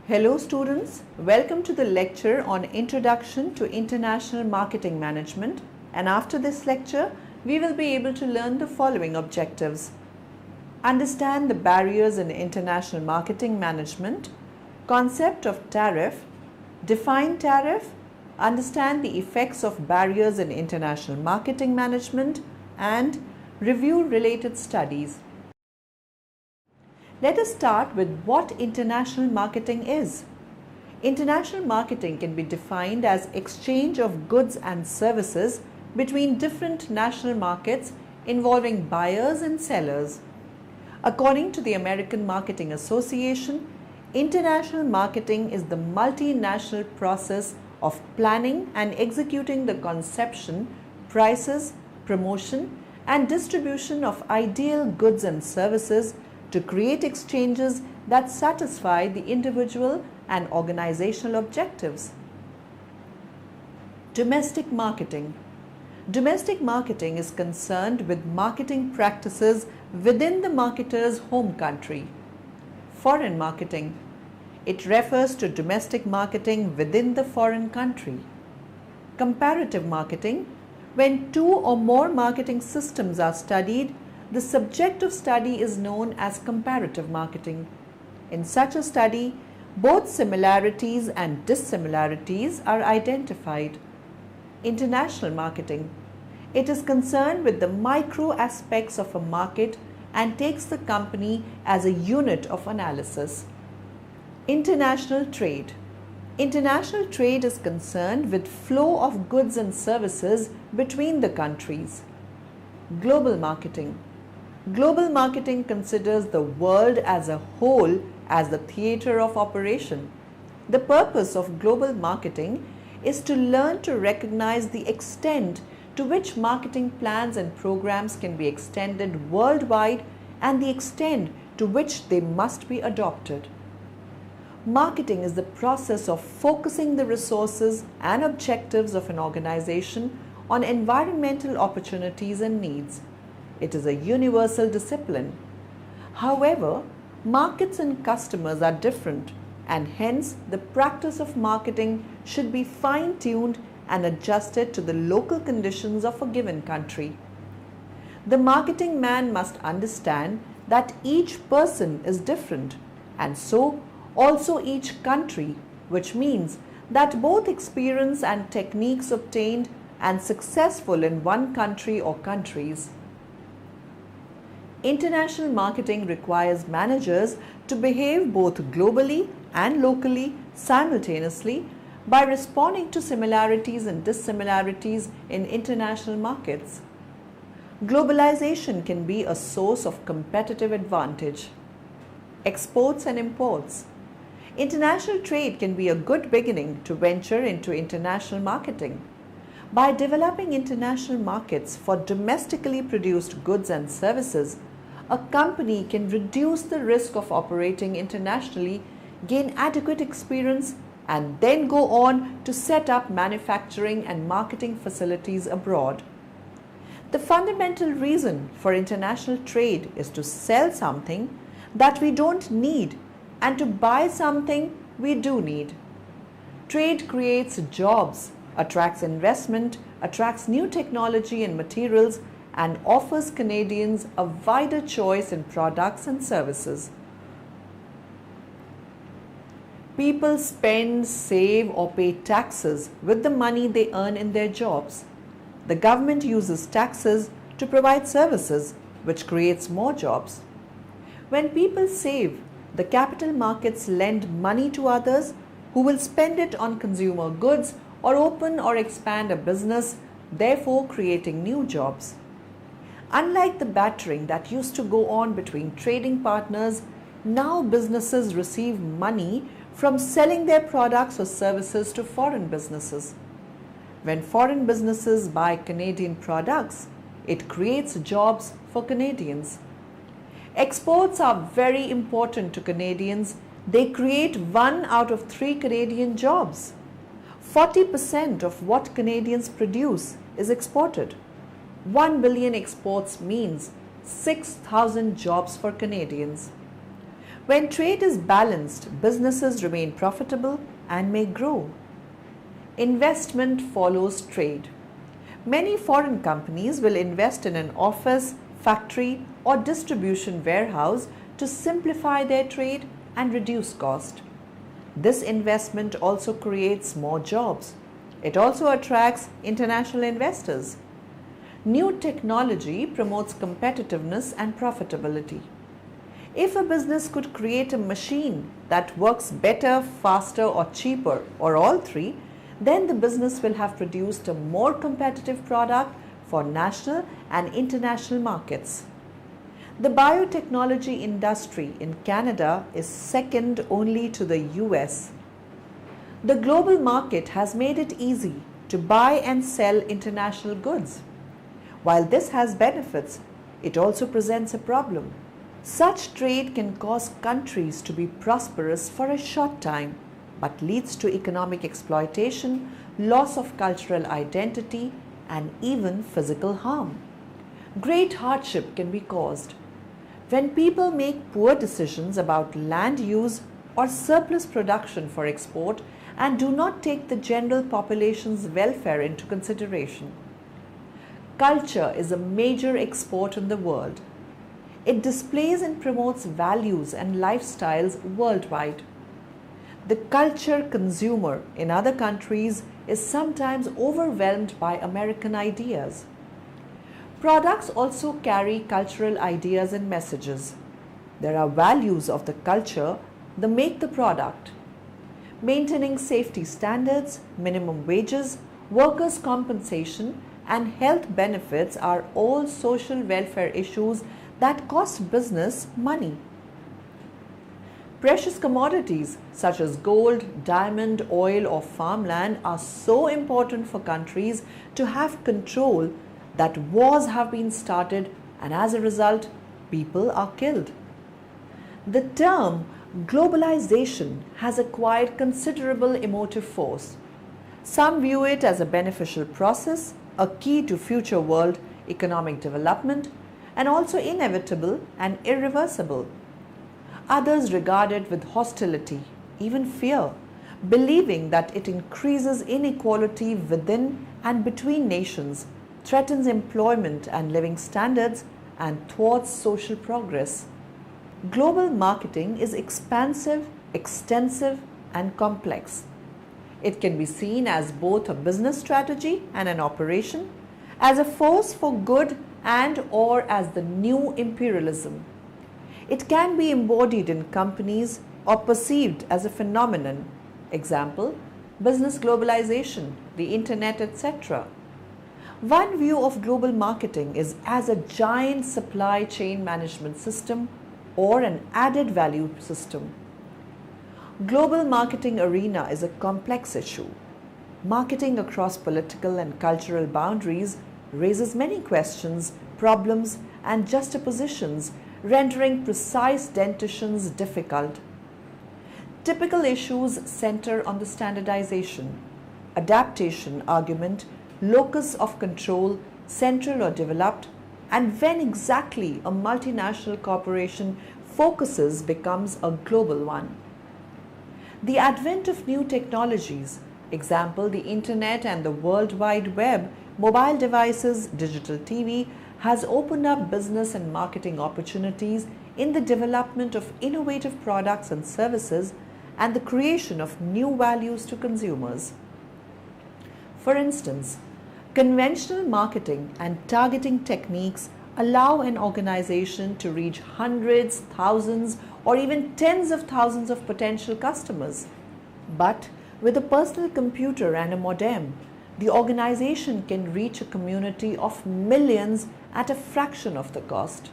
Hello students, welcome to the lecture on Introduction to International Marketing Management, and after this lecture we will be able to learn the following objectives. Understand the barriers in international marketing management, concept of tariff, define tariff, understand the effects of barriers in international marketing management, and review related studies. Let us start with what international marketing is. International marketing can be defined as exchange of goods and services between different national markets involving buyers and sellers. According to the American Marketing Association, international marketing is the multinational process of planning and executing the conception, prices, promotion, and distribution of ideal goods and services to create exchanges that satisfy the individual and organizational objectives. Domestic marketing. Domestic marketing is concerned with marketing practices within the marketer's home country. Foreign marketing. It refers to domestic marketing within the foreign country. Comparative marketing. When two or more marketing systems are studied, the subject of study is known as comparative marketing. In such a study, both similarities and dissimilarities are identified. International marketing. It is concerned with the micro aspects of a market and takes the company as a unit of analysis. International trade. International trade is concerned with flow of goods and services between the countries. Global marketing. Global marketing considers the world as a whole as the theater of operation. The purpose of global marketing is to learn to recognize the extent to which marketing plans and programs can be extended worldwide and the extent to which they must be adopted. Marketing is the process of focusing the resources and objectives of an organization on environmental opportunities and needs. It is a universal discipline. However, markets and customers are different, and hence the practice of marketing should be fine-tuned and adjusted to the local conditions of a given country. The marketing man must understand that each person is different, and so also each country, which means that both experience and techniques obtained and successful in one country or countries. International marketing requires managers to behave both globally and locally simultaneously by responding to similarities and dissimilarities in international markets. Globalization can be a source of competitive advantage. Exports and imports. International trade can be a good beginning to venture into international marketing. By developing international markets for domestically produced goods and services, a company can reduce the risk of operating internationally, gain adequate experience, and then go on to set up manufacturing and marketing facilities abroad. The fundamental reason for international trade is to sell something that we don't need and to buy something we do need. Trade creates jobs, attracts investment, attracts new technology and materials, and offers Canadians a wider choice in products and services. People spend, save, or pay taxes with the money they earn in their jobs. The government uses taxes to provide services, which creates more jobs. When people save, the capital markets lend money to others who will spend it on consumer goods or open or expand a business, therefore creating new jobs. Unlike the bartering that used to go on between trading partners, now businesses receive money from selling their products or services to foreign businesses. When foreign businesses buy Canadian products, it creates jobs for Canadians. Exports are very important to Canadians. They create 1 out of 3 Canadian jobs. 40% of what Canadians produce is exported. 1 billion exports means 6,000 jobs for Canadians. When trade is balanced, businesses remain profitable and may grow. Investment follows trade. Many foreign companies will invest in an office, factory, or distribution warehouse to simplify their trade and reduce cost. This investment also creates more jobs. It also attracts international investors. New technology promotes competitiveness and profitability. If a business could create a machine that works better, faster, or cheaper, or all three, then the business will have produced a more competitive product for national and international markets. The biotechnology industry in Canada is second only to the US. The global market has made it easy to buy and sell international goods. While this has benefits, it also presents a problem. Such trade can cause countries to be prosperous for a short time, but leads to economic exploitation, loss of cultural identity, and even physical harm. Great hardship can be caused. When people make poor decisions about land use or surplus production for export and do not take the general population's welfare into consideration. Culture is a major export in the world. It displays and promotes values and lifestyles worldwide. The culture consumer in other countries is sometimes overwhelmed by American ideas. Products also carry cultural ideas and messages. There are values of the culture that make the product. Maintaining safety standards, minimum wages, workers' compensation, and health benefits are all social welfare issues that cost business money. Precious commodities such as gold, diamond, oil, or farmland are so important for countries to have control that wars have been started, and as a result, people are killed. The term globalization has acquired considerable emotive force. Some view it as a beneficial process, a key to future world economic development, and also inevitable and irreversible. Others regard it with hostility, even fear, believing that it increases inequality within and between nations, threatens employment and living standards, and thwarts social progress. Global marketing is expansive, extensive, and complex. It can be seen as both a business strategy and an operation, as a force for good and or as the new imperialism. It can be embodied in companies or perceived as a phenomenon. Example, business globalization, the internet, etc. One view of global marketing is as a giant supply chain management system or an added value system. Global marketing arena is a complex issue. Marketing across political and cultural boundaries raises many questions, problems, and juxtapositions, rendering precise dentitions difficult. Typical issues center on the standardization, adaptation argument, locus of control, central or developed, and when exactly a multinational corporation focuses becomes a global one. The advent of new technologies, example the internet and the World Wide Web, mobile devices, digital TV, has opened up business and marketing opportunities in the development of innovative products and services and the creation of new values to consumers. For instance, conventional marketing and targeting techniques allow an organization to reach hundreds, thousands, or even tens of thousands of potential customers. But with a personal computer and a modem, the organization can reach a community of millions at a fraction of the cost.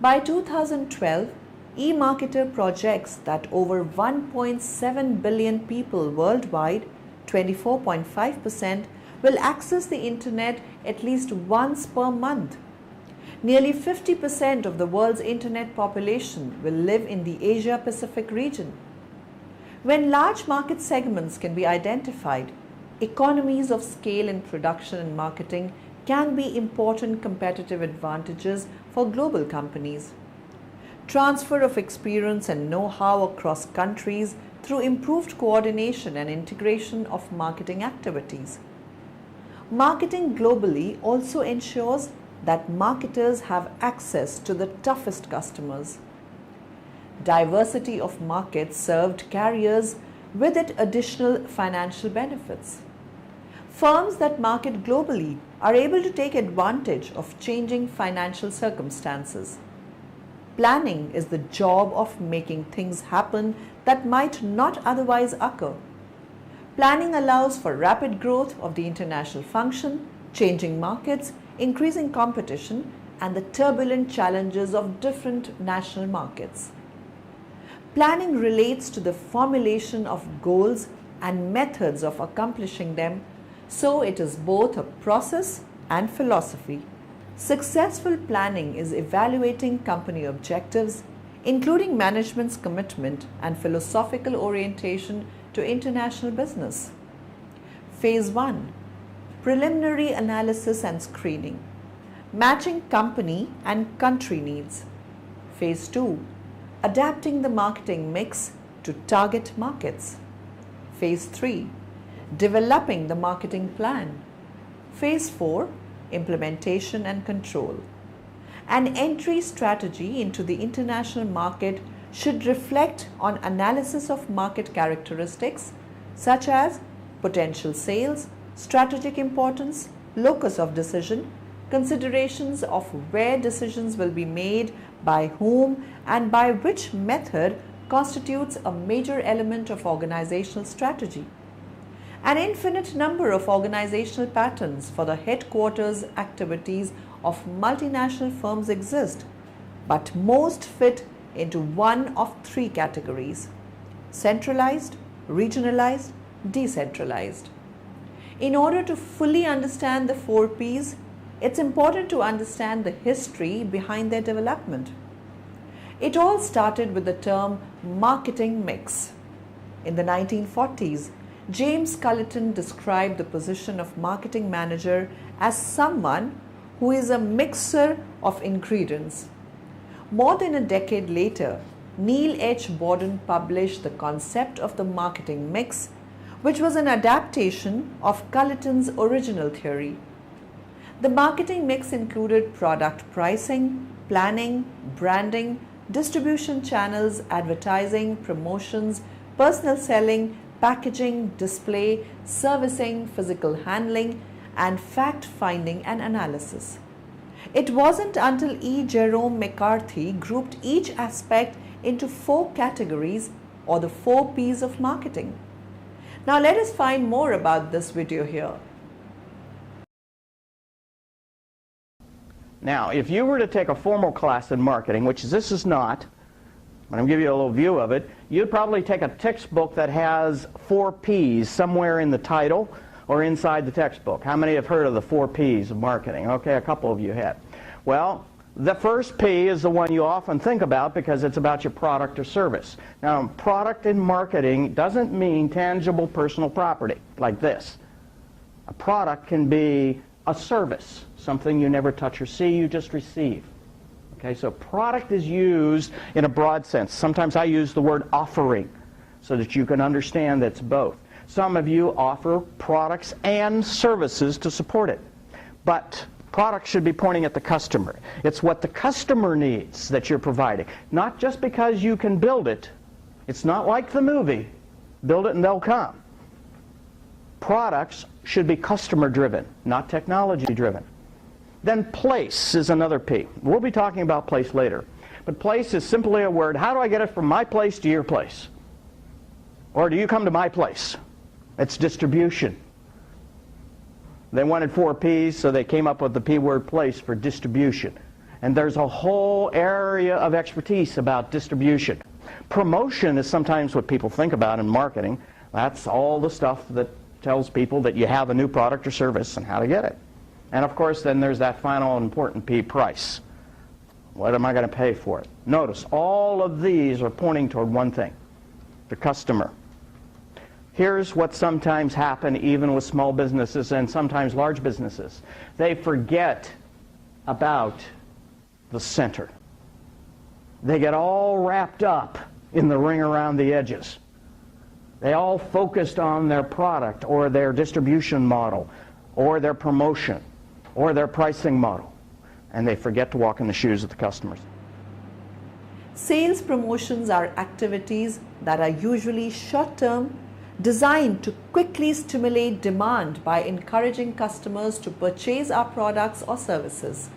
By 2012, eMarketer projects that over 1.7 billion people worldwide, 24.5%, will access the internet at least once per month. Nearly 50% of the world's internet population will live in the Asia-Pacific region. When large market segments can be identified, economies of scale in production and marketing can be important competitive advantages for global companies. transfer of experience and know-how across countries through improved coordination and integration of marketing activities. Marketing globally also ensures that marketers have access to the toughest customers. Diversity of markets served carriers with it additional financial benefits. Firms that market globally are able to take advantage of changing financial circumstances. Planning is the job of making things happen that might not otherwise occur. Planning allows for rapid growth of the international function, changing markets, increasing competition, and the turbulent challenges of different national markets. Planning relates to the formulation of goals and methods of accomplishing them, so it is both a process and philosophy. Successful planning is evaluating company objectives, including management's commitment and philosophical orientation to international business. Phase 1. Preliminary analysis and screening. Matching company and country needs. Phase 2. Adapting the marketing mix to target markets. Phase 3. Developing the marketing plan. Phase 4. Implementation and control. An entry strategy into the international market should reflect on analysis of market characteristics such as potential sales, strategic importance, locus of decision, considerations of where decisions will be made, by whom, and by which method constitutes a major element of organizational strategy. An infinite number of organizational patterns for the headquarters activities of multinational firms exist, but most fit into one of three categories: centralized, regionalized, decentralized. In order to fully understand the 4 Ps, it's important to understand the history behind their development. It all started with the term marketing mix. In the 1940s, James Culliton described the position of marketing manager as someone who is a mixer of ingredients. More than a decade later, Neil H. Borden published the concept of the marketing mix, which was an adaptation of Culliton's original theory. The marketing mix included product pricing, planning, branding, distribution channels, advertising, promotions, personal selling, packaging, display, servicing, physical handling, and fact-finding and analysis. It wasn't until E. Jerome McCarthy grouped each aspect into 4 categories, or the 4 Ps of marketing. Now let us find more about this video here. Now, if you were to take a formal class in marketing, which this is not, but I'm going to give you a little view of it, you'd probably take a textbook that has 4 Ps somewhere in the title or inside the textbook. How many have heard of the 4 Ps of marketing? Okay, a couple of you have. Well, the first P is the one you often think about because it's about your product or service. Now, product in marketing doesn't mean tangible personal property like this. A product can be a service, something you never touch or see, you just receive. Okay, so product is used in a broad sense. Sometimes I use the word offering so that you can understand that it's both. Some of you offer products and services to support it. But products should be pointing at the customer. It's what the customer needs that you're providing. Not just because you can build it. It's not like the movie, build it and they'll come. Products should be customer driven, not technology driven. Then place is another P. We'll be talking about place later. But place is simply a word. How do I get it from my place to your place? Or do you come to my place? It's distribution. They wanted 4 Ps, so they came up with the P word place for distribution. And there's a whole area of expertise about distribution. Promotion is sometimes what people think about in marketing. That's all the stuff that tells people that you have a new product or service and how to get it. And of course, then there's that final important P, price. What am I going to pay for it? Notice, all of these are pointing toward one thing, the customer. Here's what sometimes happens even with small businesses and sometimes large businesses. They forget about the center. they get all wrapped up in the ring around the edges. They all focused on their product or their distribution model or their promotion or their pricing model, and they forget to walk in the shoes of the customers. Sales promotions are activities that are usually short-term, designed to quickly stimulate demand by encouraging customers to purchase our products or services.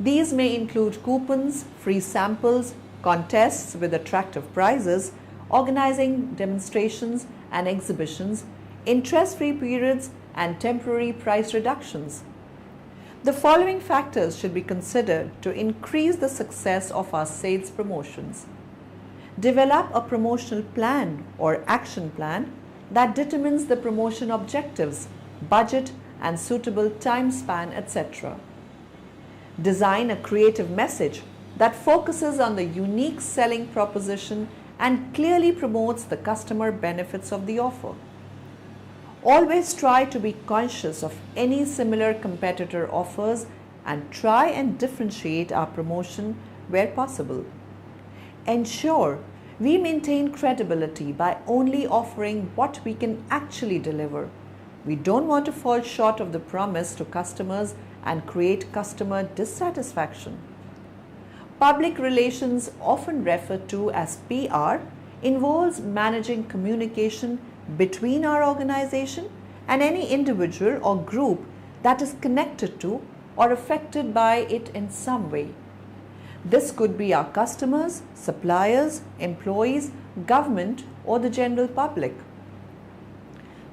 These may include coupons, free samples, contests with attractive prizes, organizing demonstrations and exhibitions, interest-free periods, and temporary price reductions. The following factors should be considered to increase the success of our sales promotions. Develop a promotional plan or action plan that determines the promotion objectives, budget, and suitable time span, etc. Design a creative message that focuses on the unique selling proposition and clearly promotes the customer benefits of the offer. Always try to be conscious of any similar competitor offers and try and differentiate our promotion where possible. Ensure we maintain credibility by only offering what we can actually deliver. We don't want to fall short of the promise to customers and create customer dissatisfaction. Public relations, often referred to as PR, involves managing communication between our organization and any individual or group that is connected to or affected by it in some way. This could be our customers, suppliers, employees, government, or the general public.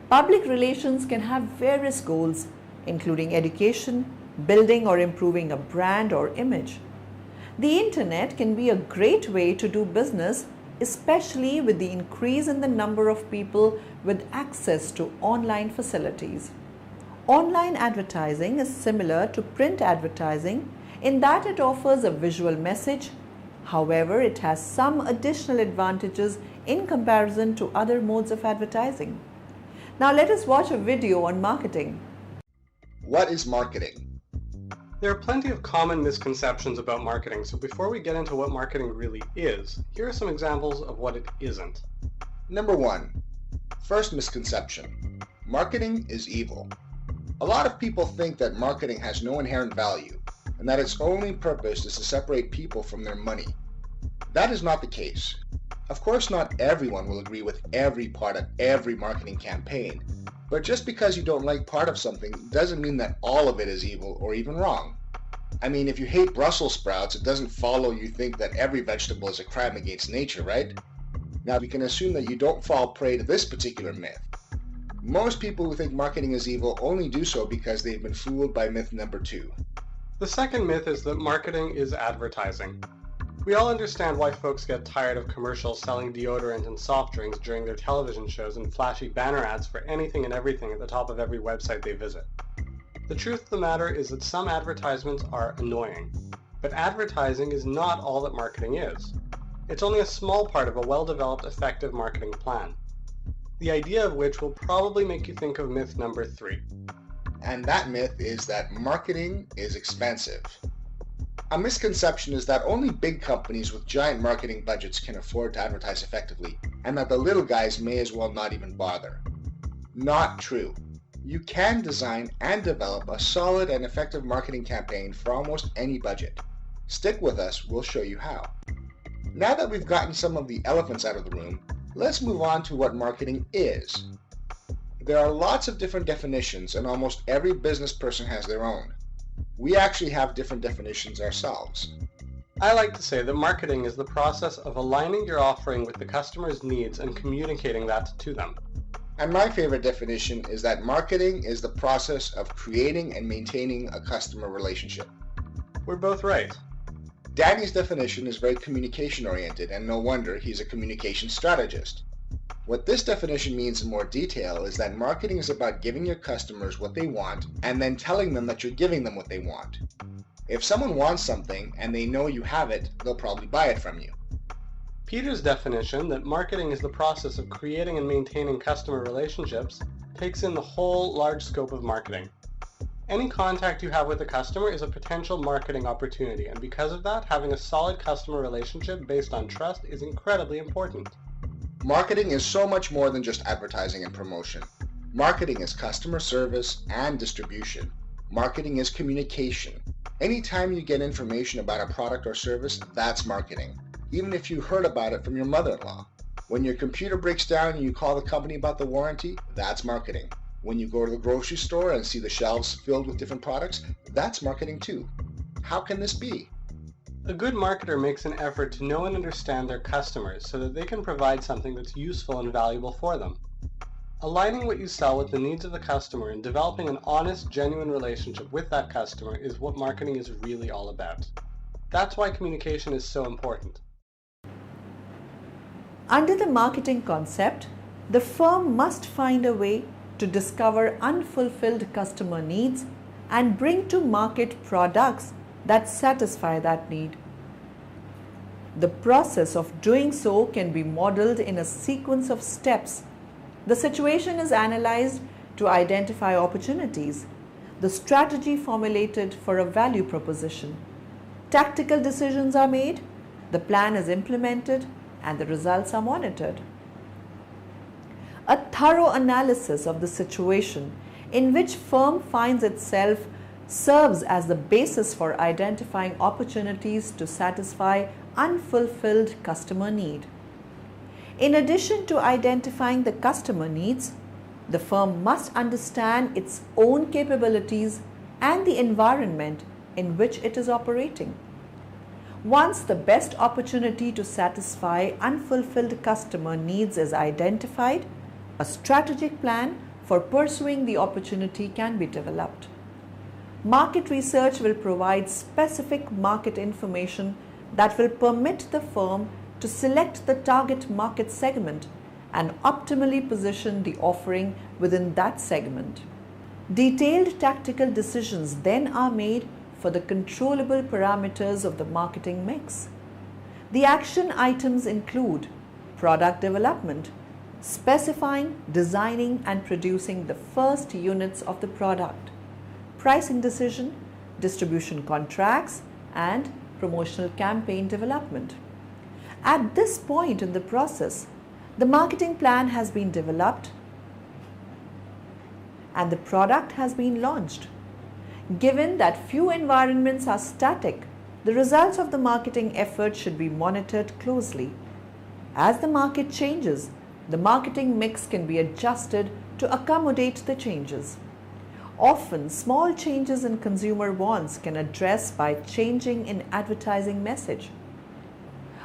Public relations can have various goals, including education, building or improving a brand or image. The internet can be a great way to do business, especially with the increase in the number of people with access to online facilities. Online advertising is similar to print advertising in that it offers a visual message. However, it has some additional advantages in comparison to other modes of advertising. Now let us watch a video on marketing. What is marketing? There are plenty of common misconceptions about marketing, so before we get into what marketing really is, here are some examples of what it isn't. Number 1. First misconception. Marketing is evil. A lot of people think that marketing has no inherent value and that its only purpose is to separate people from their money. That is not the case. Of course, not everyone will agree with every part of every marketing campaign, but just because you don't like part of something doesn't mean that all of it is evil or even wrong. I mean, if you hate Brussels sprouts, it doesn't follow you think that every vegetable is a crime against nature, right? Now, we can assume that you don't fall prey to this particular myth. Most people who think marketing is evil only do so because they've been fooled by myth number 2. The second myth is that marketing is advertising. We all understand why folks get tired of commercials selling deodorant and soft drinks during their television shows and flashy banner ads for anything and everything at the top of every website they visit. The truth of the matter is that some advertisements are annoying, but advertising is not all that marketing is. It's only a small part of a well-developed, effective marketing plan, the idea of which will probably make you think of myth number 3. And that myth is that marketing is expensive. A misconception is that only big companies with giant marketing budgets can afford to advertise effectively, and that the little guys may as well not even bother. Not true. You can design and develop a solid and effective marketing campaign for almost any budget. Stick with us, we'll show you how. Now that we've gotten some of the elephants out of the room, let's move on to what marketing is. There are lots of different definitions, and almost every business person has their own. We actually have different definitions ourselves. I like to say that marketing is the process of aligning your offering with the customer's needs and communicating that to them. And my favorite definition is that marketing is the process of creating and maintaining a customer relationship. We're both right. Danny's definition is very communication oriented, and no wonder he's a communication strategist. What this definition means in more detail is that marketing is about giving your customers what they want and then telling them that you're giving them what they want. If someone wants something and they know you have it, they'll probably buy it from you. Peter's definition that marketing is the process of creating and maintaining customer relationships takes in the whole large scope of marketing. Any contact you have with a customer is a potential marketing opportunity, and because of that, having a solid customer relationship based on trust is incredibly important. Marketing is so much more than just advertising and promotion. Marketing is customer service and distribution. Marketing is communication. Anytime you get information about a product or service, that's marketing, even if you heard about it from your mother-in-law. When your computer breaks down and you call the company about the warranty, that's marketing. When you go to the grocery store and see the shelves filled with different products, that's marketing too. How can this be? A good marketer makes an effort to know and understand their customers so that they can provide something that's useful and valuable for them. Aligning what you sell with the needs of the customer and developing an honest, genuine relationship with that customer is what marketing is really all about. That's why communication is so important. Under the marketing concept, the firm must find a way to discover unfulfilled customer needs and bring to market products that satisfy that need. The process of doing so can be modeled in a sequence of steps. The situation is analyzed to identify opportunities, the strategy formulated for a value proposition. Tactical decisions are made, the plan is implemented, and the results are monitored. A thorough analysis of the situation in which firm finds itself serves as the basis for identifying opportunities to satisfy unfulfilled customer need. In addition to identifying the customer needs, the firm must understand its own capabilities and the environment in which it is operating. Once the best opportunity to satisfy unfulfilled customer needs is identified, a strategic plan for pursuing the opportunity can be developed. Market research will provide specific market information that will permit the firm to select the target market segment and optimally position the offering within that segment. Detailed tactical decisions then are made for the controllable parameters of the marketing mix. The action items include product development, specifying, designing and producing the first units of the product, pricing decision, distribution contracts, and promotional campaign development. At this point in the process, the marketing plan has been developed and the product has been launched. Given that few environments are static, the results of the marketing effort should be monitored closely. As the market changes, the marketing mix can be adjusted to accommodate the changes. Often, small changes in consumer wants can address by changing in advertising message.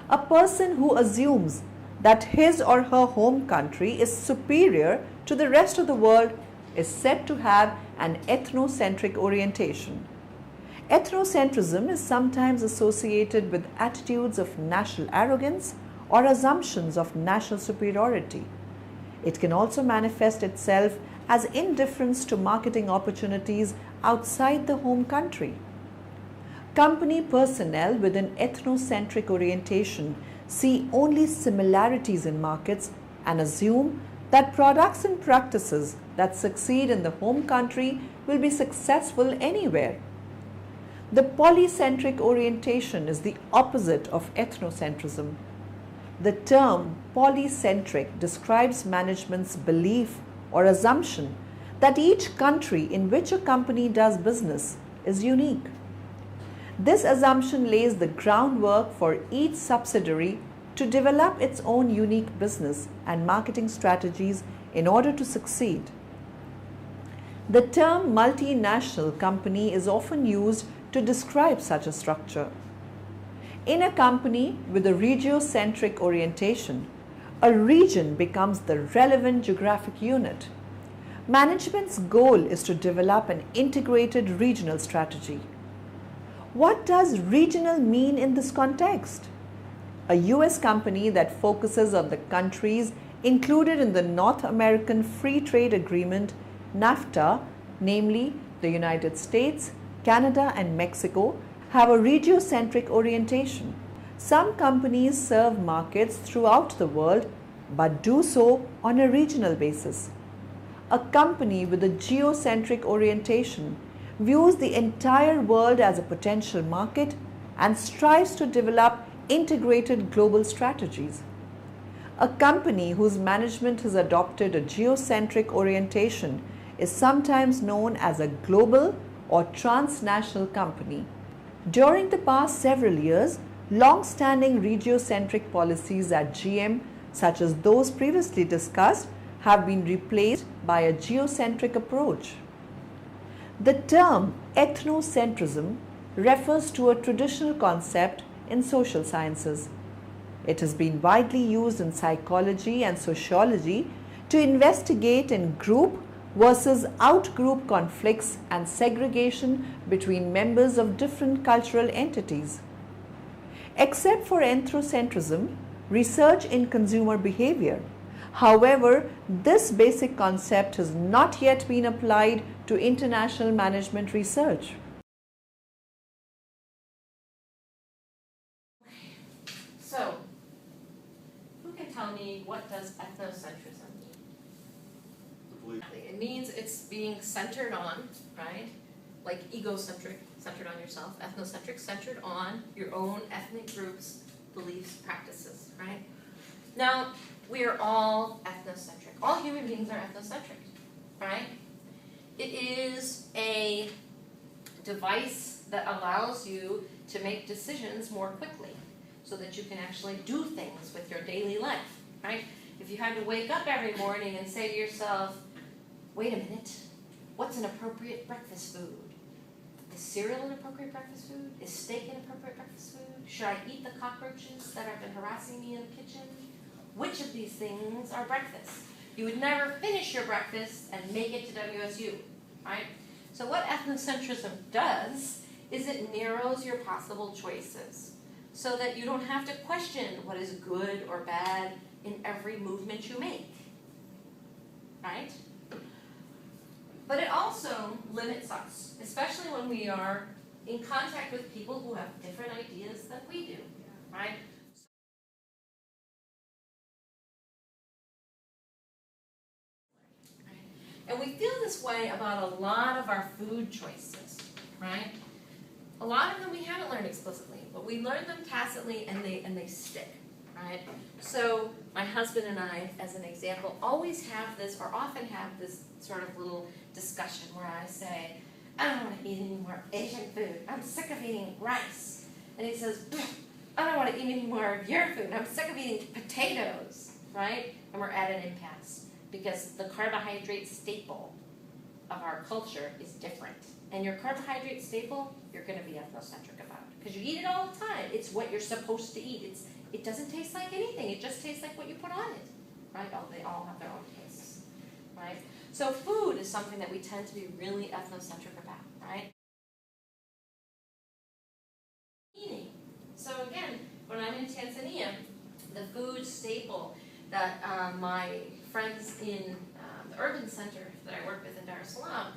A person who assumes that his or her home country is superior to the rest of the world is said to have an ethnocentric orientation. Ethnocentrism is sometimes associated with attitudes of national arrogance or assumptions of national superiority. It can also manifest itself as indifference to marketing opportunities outside the home country. Company personnel with an ethnocentric orientation see only similarities in markets and assume that products and practices that succeed in the home country will be successful anywhere. The polycentric orientation is the opposite of ethnocentrism. The term polycentric describes management's belief or assumption that each country in which a company does business is unique. This assumption lays the groundwork for each subsidiary to develop its own unique business and marketing strategies in order to succeed. The term multinational company is often used to describe such a structure. In a company with a regiocentric orientation, a region becomes the relevant geographic unit. Management's goal is to develop an integrated regional strategy. What does regional mean in this context? A US company that focuses on the countries included in the North American Free Trade Agreement, NAFTA, namely the United States, Canada, and Mexico, have a regiocentric orientation. Some companies serve markets throughout the world but do so on a regional basis. A company with a geocentric orientation views the entire world as a potential market and strives to develop integrated global strategies. A company whose management has adopted a geocentric orientation is sometimes known as a global or transnational company. During the past several years, long-standing regiocentric policies at GM, such as those previously discussed, have been replaced by a geocentric approach. The term ethnocentrism refers to a traditional concept in social sciences. It has been widely used in psychology and sociology to investigate in group versus out-group conflicts and segregation between members of different cultural entities. Except for ethnocentrism, research in consumer behavior. However, this basic concept has not yet been applied to international management research. So, who can tell me what does ethnocentrism mean? It means it's being centered on, right? Like egocentric, centered on yourself. Ethnocentric, centered on your own ethnic groups, beliefs, practices, right? Now, we are all ethnocentric. All human beings are ethnocentric, right? It is a device that allows you to make decisions more quickly so that you can actually do things with your daily life, right? If you had to wake up every morning and say to yourself, wait a minute, what's an appropriate breakfast food? Is cereal an appropriate breakfast food? Is steak an appropriate breakfast food? Should I eat the cockroaches that have been harassing me in the kitchen? Which of these things are breakfast? You would never finish your breakfast and make it to WSU, right? So what ethnocentrism does is it narrows your possible choices so that you don't have to question what is good or bad in every movement you make, right? But it also limits us, especially when we are in contact with people who have different ideas than we do, right? And we feel this way about a lot of our food choices, right? A lot of them we haven't learned explicitly, but we learn them tacitly and they stick, right? So my husband and I, as an example, always have this, or often have this sort of little discussion where I say, I don't want to eat any more Asian food. I'm sick of eating rice. And he says, I don't want to eat any more of your food. I'm sick of eating potatoes, right? And we're at an impasse because the carbohydrate staple of our culture is different. And your carbohydrate staple, you're going to be ethnocentric about because you eat it all the time. It's what you're supposed to eat. It doesn't taste like anything. It just tastes like what you put on it, right? Oh, they all have their own tastes, right? So food is something that we tend to be really ethnocentric about, right? Eating. So again, when I'm in Tanzania, the food staple that my friends in the urban center that I work with in Dar es Salaam,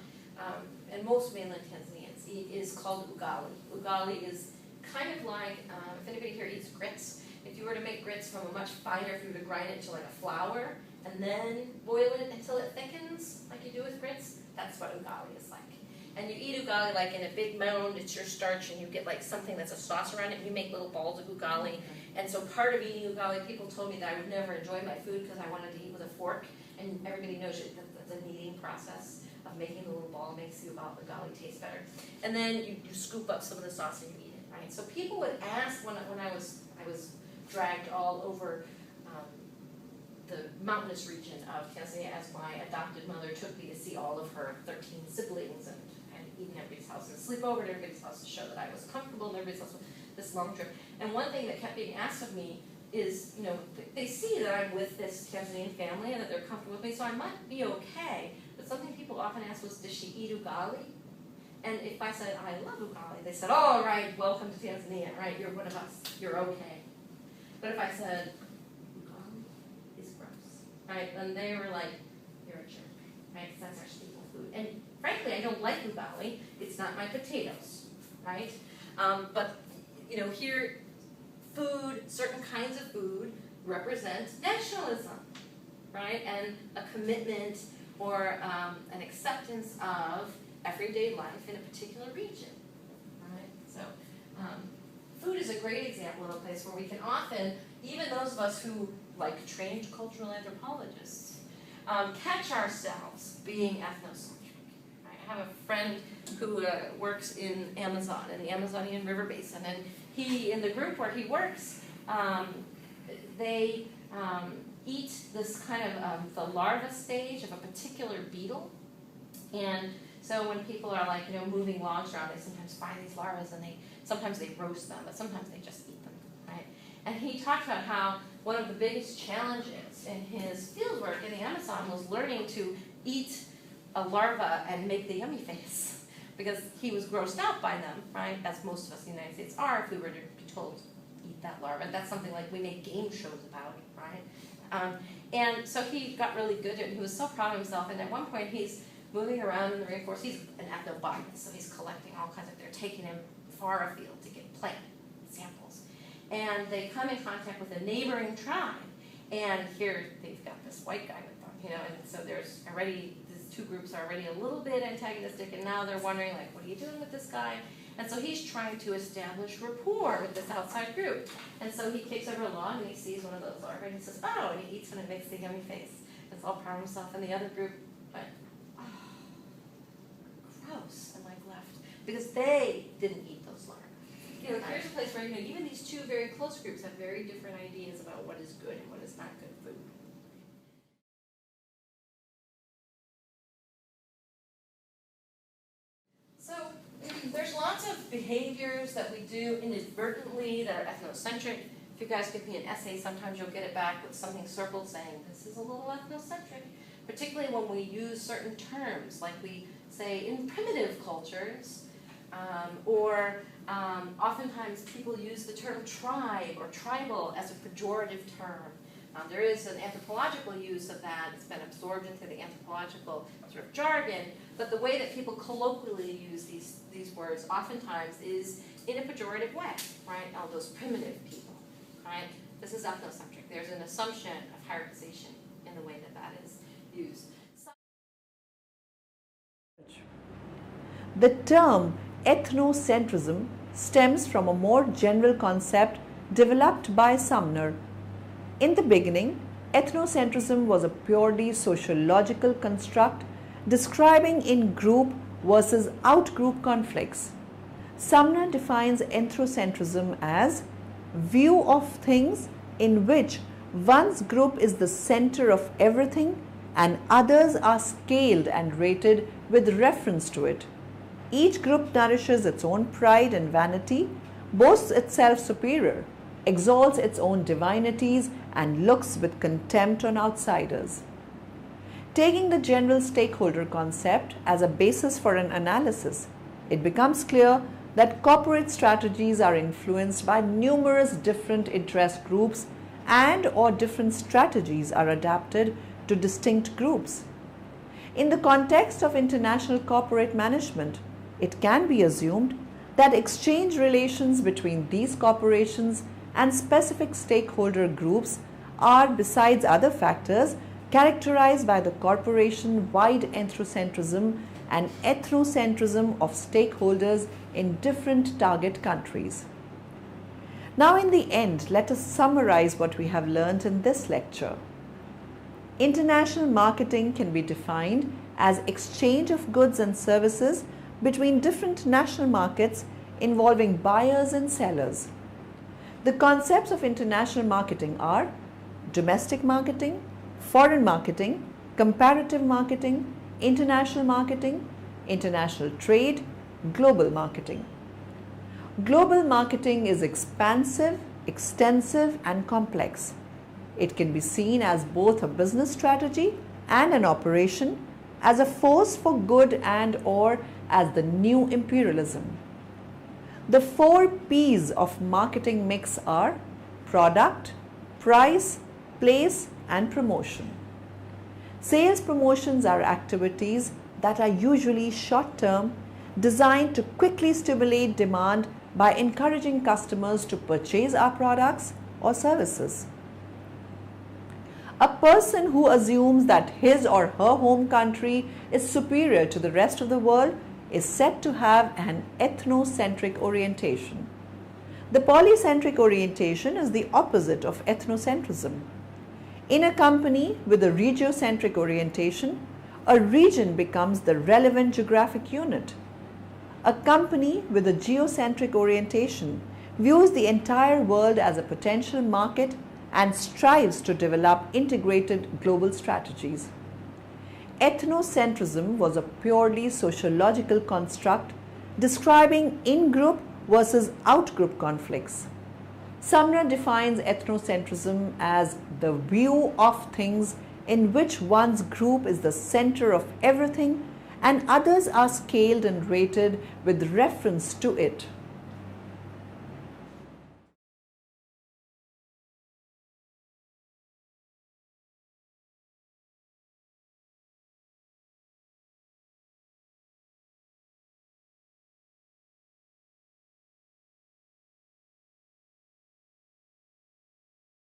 and most mainland Tanzanians eat, is called ugali. Ugali is kind of like, if anybody here eats grits, if you were to make grits from a much finer, if you were to grind it to like a flour, and then boil it until it thickens, like you do with grits, that's what ugali is like. And you eat ugali like in a big mound, it's your starch, and you get like something that's a sauce around it, and you make little balls of ugali. And so part of eating ugali, people told me that I would never enjoy my food because I wanted to eat with a fork, and everybody knows that the kneading process of making the little ball makes the ugali taste better. And then you scoop up some of the sauce and you eat it, right? So people would ask when I was dragged all over the mountainous region of Tanzania as my adopted mother took me to see all of her 13 siblings and eat in everybody's house and sleep over at everybody's house to show that I was comfortable in everybody's house with this long trip. And one thing that kept being asked of me is, you know, they see that I'm with this Tanzanian family and that they're comfortable with me, so I might be okay. But something people often ask was, does she eat ugali? And if I said, I love ugali, they said, oh, right, welcome to Tanzania, right? You're one of us, you're okay. But if I said, ugali is gross, right? Then they were like, you're a jerk, right? Because that's our staple food. And frankly, I don't like ugali. It's not my potatoes, right? But, you know, here, food, certain kinds of food represent nationalism, right? And a commitment or an acceptance of everyday life in a particular region. Right? So food is a great example of a place where we can often, even those of us who, like trained cultural anthropologists, catch ourselves being ethnocentric. Right? I have a friend who works in Amazon, in the Amazonian River Basin, and he, in the group where he works, they eat this kind of the larva stage of a particular beetle. And so when people are like, moving logs around, they sometimes find these larvas and sometimes they roast them, but sometimes they just eat them, right? And he talked about how one of the biggest challenges in his fieldwork in the Amazon was learning to eat a larva and make the yummy face, because he was grossed out by them, right? As most of us in the United States are if we were to be told eat that larva. That's something like we make game shows about, right? And so he got really good at it, and he was so proud of himself. And at one point, he's moving around in the rainforest. He's an ethnobotanist, so he's collecting all kinds of. They're taking him far afield to get plant samples, and they come in contact with a neighboring tribe. And here they've got this white guy with them, And so there's already these two groups are already a little bit antagonistic, and now they're wondering like, what are you doing with this guy? And so he's trying to establish rapport with this outside group. And so he kicks over a log and he sees one of those larvae and he says, oh, and he eats it and makes the yummy face. It's all proud of himself. And the other group went, oh, gross, and like left. Because they didn't eat those larvae. Here's a place where even these two very close groups have very different ideas about what is good and what is not good food. So there's lots of behaviors that we do inadvertently that are ethnocentric. If you guys give me an essay, sometimes you'll get it back with something circled saying, this is a little ethnocentric. Particularly when we use certain terms, like we say in primitive cultures, or oftentimes people use the term tribe or tribal as a pejorative term. There is an anthropological use of that. It's been absorbed into the anthropological sort of jargon, but the way that people colloquially use these words oftentimes is in a pejorative way, right? All those primitive people, right? This is ethnocentric. There's an assumption of hierarchization in the way that that is used. The term ethnocentrism stems from a more general concept developed by Sumner. In the beginning, ethnocentrism was a purely sociological construct describing in-group versus out-group conflicts. Sumner defines ethnocentrism as view of things in which one's group is the center of everything and others are scaled and rated with reference to it. Each group nourishes its own pride and vanity, boasts itself superior, exalts its own divinities, and looks with contempt on outsiders. Taking the general stakeholder concept as a basis for an analysis, it becomes clear that corporate strategies are influenced by numerous different interest groups and/or different strategies are adapted to distinct groups. In the context of international corporate management, it can be assumed that exchange relations between these corporations and specific stakeholder groups are, besides other factors, characterized by the corporation-wide ethnocentrism and ethnocentrism of stakeholders in different target countries. Now, in the end, let us summarize what we have learned in this lecture. International marketing can be defined as exchange of goods and services between different national markets involving buyers and sellers. The concepts of international marketing are domestic marketing, foreign marketing, comparative marketing, international trade, global marketing. Global marketing is expansive, extensive, and complex. It can be seen as both a business strategy and an operation, as a force for good and/or as the new imperialism. The 4 P's of marketing mix are product, price, place, and promotion. Sales promotions are activities that are usually short-term, designed to quickly stimulate demand by encouraging customers to purchase our products or services. A person who assumes that his or her home country is superior to the rest of the world is said to have an ethnocentric orientation. The polycentric orientation is the opposite of ethnocentrism. In a company with a regiocentric orientation, a region becomes the relevant geographic unit. A company with a geocentric orientation views the entire world as a potential market and strives to develop integrated global strategies. Ethnocentrism was a purely sociological construct describing in-group versus out-group conflicts. Sumner defines ethnocentrism as the view of things in which one's group is the center of everything and others are scaled and rated with reference to it.